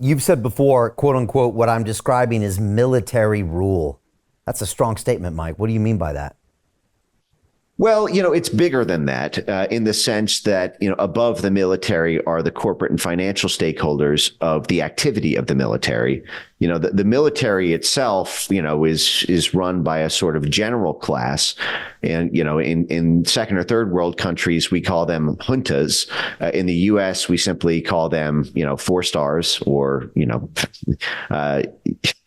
You've said before, quote unquote, what I'm describing is military rule. That's a strong statement, Mike. What do you mean by that? Well, it's bigger than that in the sense that, above the military are the corporate and financial stakeholders of the activity of the military. The military itself, is run by a sort of general class. And, in second or third world countries, we call them juntas. In the U.S., we simply call them, four stars or,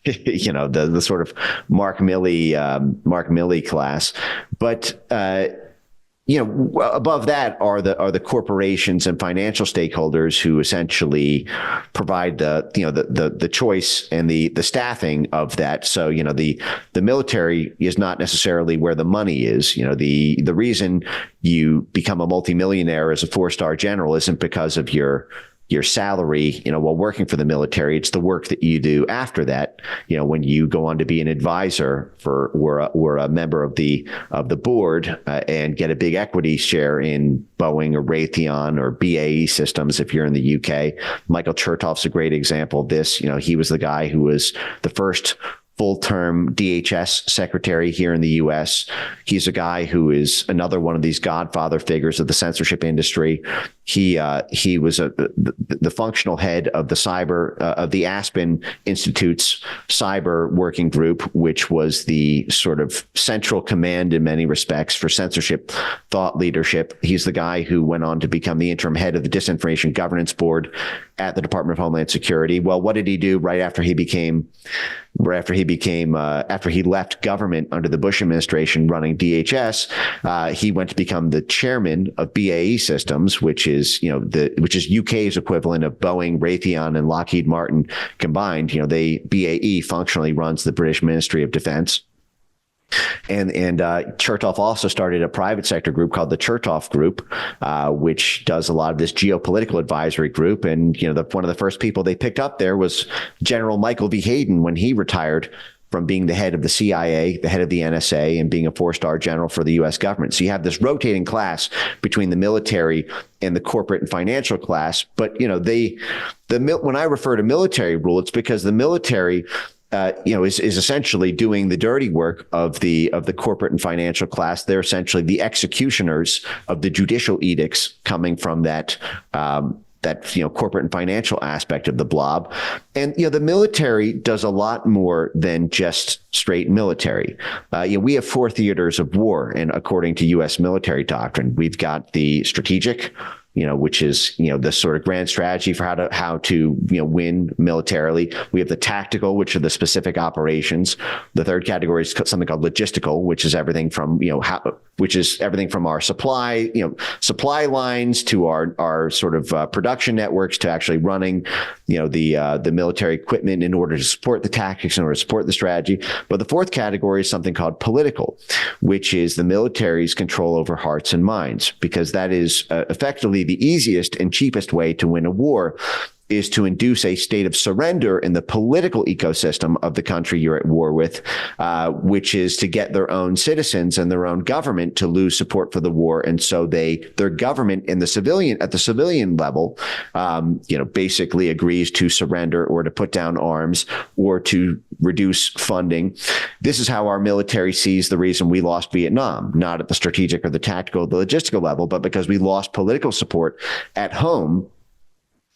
the sort of Mark Milley class. But above that are the corporations and financial stakeholders who essentially provide the choice and the staffing of that. So the military is not necessarily where the money is. The reason you become a multimillionaire as a four-star general isn't because of your salary, while working for the military. It's the work that you do after that, when you go on to be an advisor or a member of the board and get a big equity share in Boeing or Raytheon or BAE Systems if you're in the UK. Michael Chertoff's a great example of this. He was the guy who was the first full-term DHS secretary here in the U.S. He's a guy who is another one of these godfather figures of the censorship industry. He was the functional head of the Aspen Institute's cyber working group, which was the sort of central command in many respects for censorship thought leadership. He's the guy who went on to become the interim head of the Disinformation Governance Board at the Department of Homeland Security. Well, what did he do after he left government under the Bush administration running DHS? He went to become the chairman of BAE Systems, which is UK's equivalent of Boeing, Raytheon, and Lockheed Martin combined. BAE functionally runs the British Ministry of Defense. And Chertoff also started a private sector group called the Chertoff Group, which does a lot of this geopolitical advisory group. And, one of the first people they picked up there was General Michael V. Hayden when he retired from being the head of the CIA, the head of the NSA, and being a four-star general for the U.S. government. So you have this rotating class between the military and the corporate and financial class. But, when I refer to military rule, it's because the military is essentially doing the dirty work of the corporate and financial class. They're essentially the executioners of the judicial edicts coming from that corporate and financial aspect of the blob. And the military does a lot more than just straight military. We have four theaters of war, and according to U.S. military doctrine, we've got the strategic, which is, the sort of grand strategy for how to win militarily. We have the tactical, which are the specific operations. The third category is something called logistical, which is everything from, our supply lines to our sort of production networks to actually running, the military equipment in order to support the tactics, in order to support the strategy. But the fourth category is something called political, which is the military's control over hearts and minds, because that is effectively the easiest and cheapest way to win a war is to induce a state of surrender in the political ecosystem of the country you're at war with, which is to get their own citizens and their own government to lose support for the war. And so their government at the civilian level, basically agrees to surrender or to put down arms or to reduce funding. This is how our military sees the reason we lost Vietnam, not at the strategic or the tactical, the logistical level, but because we lost political support at home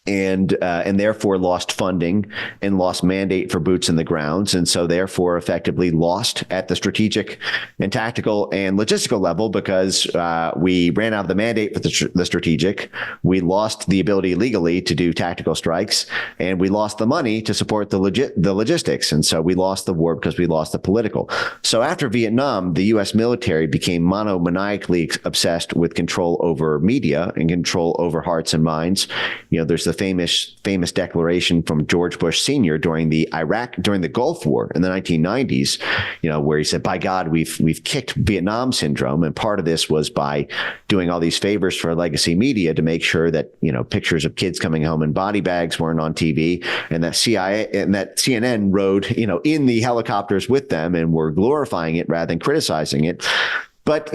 and therefore lost funding and lost mandate for boots in the grounds. And so therefore effectively lost at the strategic and tactical and logistical level because we ran out of the mandate for the strategic. We lost the ability legally to do tactical strikes, and we lost the money to support the logistics. And so we lost the war because we lost the political. So after Vietnam, the U.S. military became monomaniacally obsessed with control over media and control over hearts and minds. There's the famous declaration from George Bush Sr. during the Gulf War in the 1990s, where he said, "By God, we've kicked Vietnam syndrome." And part of this was by doing all these favors for legacy media to make sure that pictures of kids coming home in body bags weren't on TV, and that CNN rode in the helicopters with them and were glorifying it rather than criticizing it. But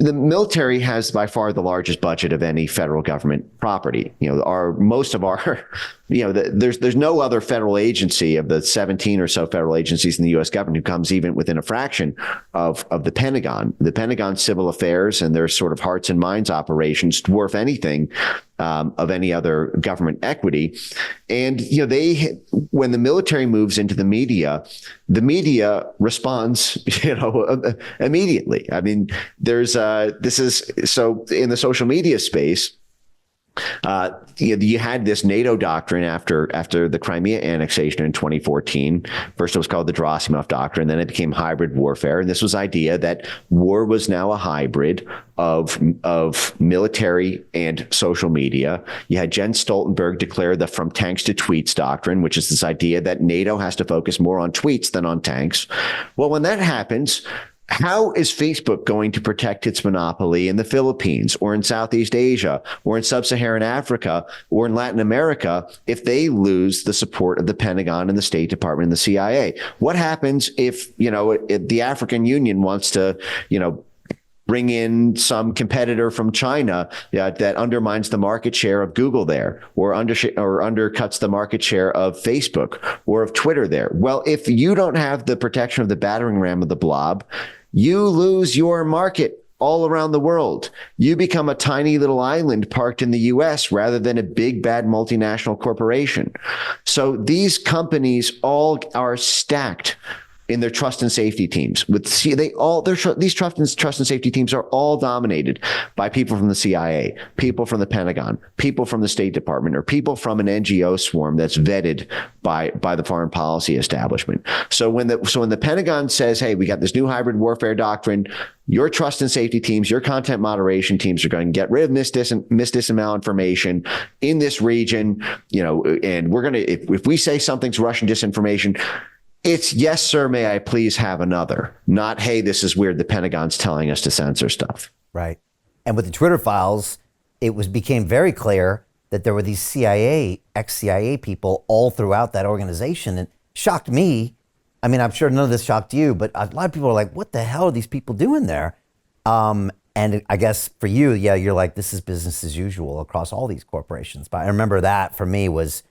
the military has by far the largest budget of any federal government property. Most of our there's no other federal agency of the 17 or so federal agencies in the U.S. government who comes even within a fraction of the Pentagon. The Pentagon's civil affairs and their sort of hearts and minds operations dwarf anything of any other government equity. And, when the military moves into the media responds, immediately. I mean, so in the social media space, you had this NATO doctrine after the Crimea annexation in 2014. First, it was called the Gerasimov doctrine. Then it became hybrid warfare. And this was idea that war was now a hybrid of military and social media. You had Jens Stoltenberg declare the from tanks to tweets doctrine, which is this idea that NATO has to focus more on tweets than on tanks. Well, when that happens, how is Facebook going to protect its monopoly in the Philippines or in Southeast Asia or in Sub-Saharan Africa or in Latin America if they lose the support of the Pentagon and the State Department and the CIA? What happens if the African Union wants to, bring in some competitor from China that undermines the market share of Google there, or undercuts the market share of Facebook or of Twitter there? Well, if you don't have the protection of the battering ram of the blob, you lose your market all around the world. You become a tiny little island parked in the US rather than a big, bad multinational corporation. So these companies all are stacked in their trust and safety teams. These trust and safety teams are all dominated by people from the CIA, people from the Pentagon, people from the State Department, or people from an NGO swarm that's vetted by the foreign policy establishment. So when the Pentagon says, "Hey, we got this new hybrid warfare doctrine," your trust and safety teams, your content moderation teams are going to get rid of misinformation in this region, and we're going to, if we say something's Russian disinformation, it's yes, sir, may I please have another, not, hey, this is weird, the Pentagon's telling us to censor stuff. Right. And with the Twitter files, it became very clear that there were these ex-CIA people all throughout that organization. And shocked me. I mean, I'm sure none of this shocked you, but a lot of people are like, what the hell are these people doing there? And I guess for you, you're like, this is business as usual across all these corporations. But I remember that for me was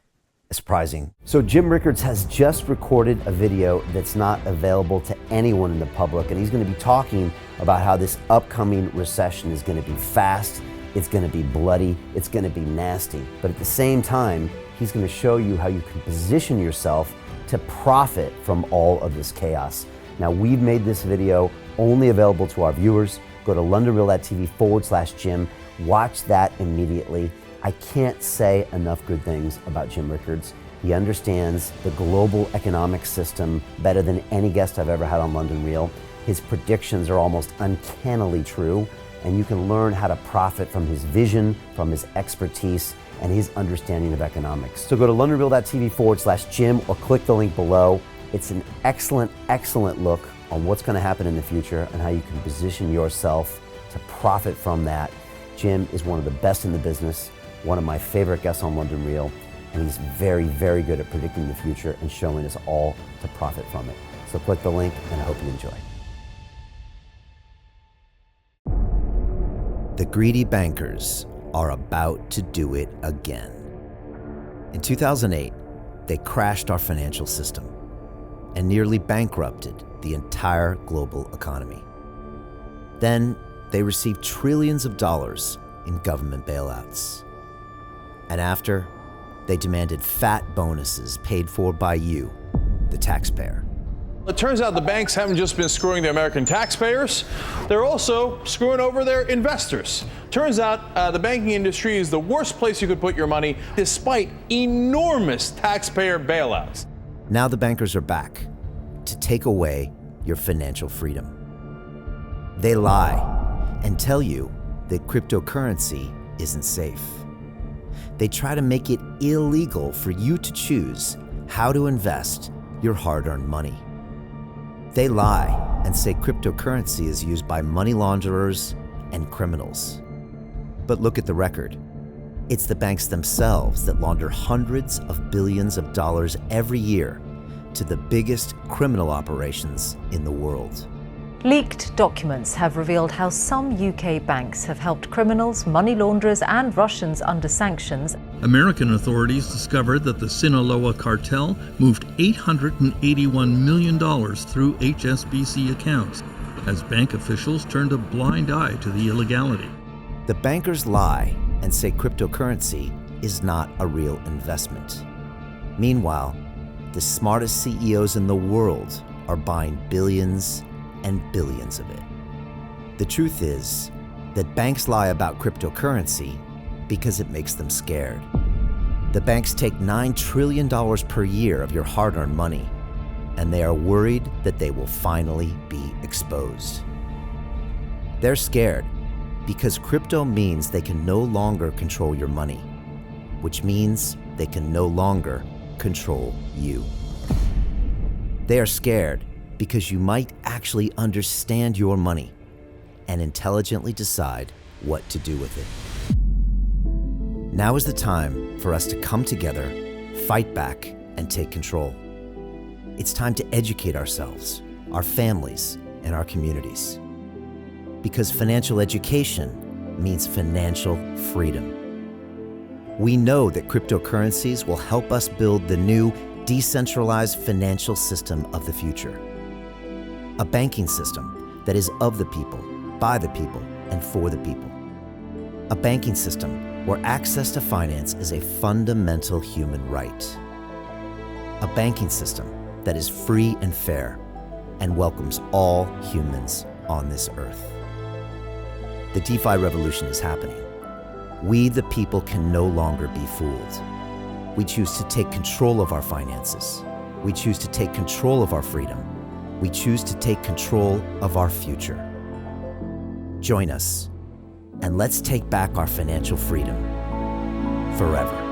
surprising. So Jim Rickards has just recorded a video that's not available to anyone in the public, and he's going to be talking about how this upcoming recession is going to be fast, it's going to be bloody, it's going to be nasty. But at the same time, he's going to show you how you can position yourself to profit from all of this chaos. Now, we've made this video only available to our viewers. Go to londonreal.tv/Jim. Watch that immediately. I can't say enough good things about Jim Rickards. He understands the global economic system better than any guest I've ever had on London Real. His predictions are almost uncannily true, and you can learn how to profit from his vision, from his expertise, and his understanding of economics. So go to londonreal.tv/Jim or click the link below. It's an excellent, excellent look on what's going to happen in the future and how you can position yourself to profit from that. Jim is one of the best in the business, one of my favorite guests on London Real, and he's very, very good at predicting the future and showing us all to profit from it. So click the link, and I hope you enjoy. The greedy bankers are about to do it again. In 2008, they crashed our financial system and nearly bankrupted the entire global economy. Then they received trillions of dollars in government bailouts. And after, they demanded fat bonuses paid for by you, the taxpayer. It turns out the banks haven't just been screwing the American taxpayers, they're also screwing over their investors. Turns out the banking industry is the worst place you could put your money, despite enormous taxpayer bailouts. Now the bankers are back to take away your financial freedom. They lie and tell you that cryptocurrency isn't safe. They try to make it illegal for you to choose how to invest your hard-earned money. They lie and say cryptocurrency is used by money launderers and criminals. But look at the record. It's the banks themselves that launder hundreds of billions of dollars every year to the biggest criminal operations in the world. Leaked documents have revealed how some UK banks have helped criminals, money launderers and Russians under sanctions American authorities discovered that the Sinaloa cartel moved $881 million through HSBC accounts as bank officials turned a blind eye to the illegality. The bankers lie and say cryptocurrency is not a real investment. Meanwhile, the smartest CEOs in the world are buying billions and billions of it. The truth is that banks lie about cryptocurrency because it makes them scared. The banks take $9 trillion per year of your hard-earned money, and they are worried that they will finally be exposed. They're scared because crypto means they can no longer control your money, which means they can no longer control you. They are scared because you might actually understand your money and intelligently decide what to do with it. Now is the time for us to come together, fight back, and take control. It's time to educate ourselves, our families, and our communities. Because financial education means financial freedom. We know that cryptocurrencies will help us build the new decentralized financial system of the future. A banking system that is of the people, by the people, and for the people. A banking system where access to finance is a fundamental human right. A banking system that is free and fair and welcomes all humans on this earth. The DeFi revolution is happening. We, the people, can no longer be fooled. We choose to take control of our finances. We choose to take control of our freedom. We choose to take control of our future. Join us, and let's take back our financial freedom forever.